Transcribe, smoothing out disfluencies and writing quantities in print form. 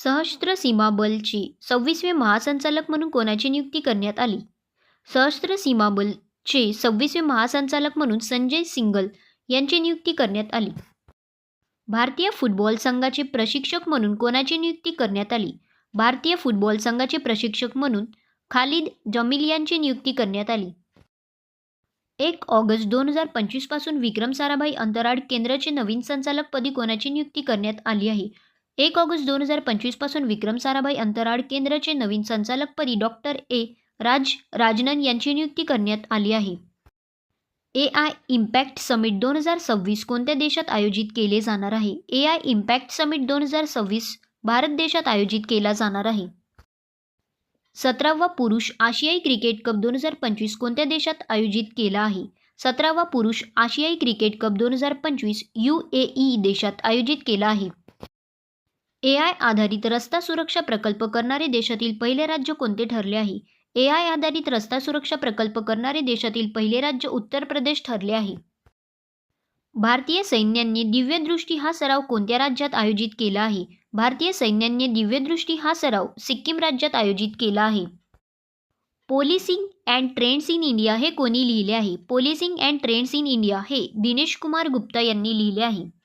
सशस्त्र सीमा बलचे 26वे महासंचालक म्हणून कोणाची नियुक्ती करण्यात आली? सशस्त्र सीमा बलचे 26वे महासंचालक म्हणून संजय सिंघल यांची नियुक्ती करण्यात आली. भारतीय फुटबॉल संघाचे प्रशिक्षक म्हणून कोणाची नियुक्ती करण्यात आली? भारतीय फुटबॉल संघाचे प्रशिक्षक म्हणून खालिद जमील यांची नियुक्ती करण्यात आली. 1 ऑगस्ट 2025 पासून विक्रम साराभाई अंतराळ केंद्राचे नवीन संचालकपदी कोणाची नियुक्ती करण्यात आली आहे? 1 ऑगस्ट 2025 पासून विक्रम साराभाई अंतराळ केंद्राचे नवीन संचालकपदी डॉक्टर राजनन यांची नियुक्ती करण्यात आली आहे. AI इम्पॅक्ट समिट 2026 कोणत्या देशात आयोजित केले जाणार आहे? AI इम्पॅक्ट समिट 2026 भारत देशात आयोजित केला जाणार आहे. 17वा पुरुष आशियाई क्रिकेट कप 2025 कोणत्या देशात आयोजित केला आहे? 17वा पुरुष आशियाई क्रिकेट कप 2025 UAE देशात आयोजित केला आहे. AI आधारित रस्ता सुरक्षा प्रकल्प करणारे देशातील पहिले राज्य कोणते ठरले आहे? AI आधारित रस्ता सुरक्षा प्रकल्प करणारे देशातील पहिले राज्य उत्तर प्रदेश ठरले आहे. भारतीय सैन्याने दिव्यदृष्टी हा सराव कोणत्या राज्यात आयोजित केला आहे? भारतीय सैन्याने दिव्यदृष्टी हा सराव सिक्कीम राज्यात आयोजित केला आहे. Policing and trends in India हे कोणी लिहिले आहे? Policing and trends in India हे दिनेश कुमार गुप्ता यांनी लिहिले आहे.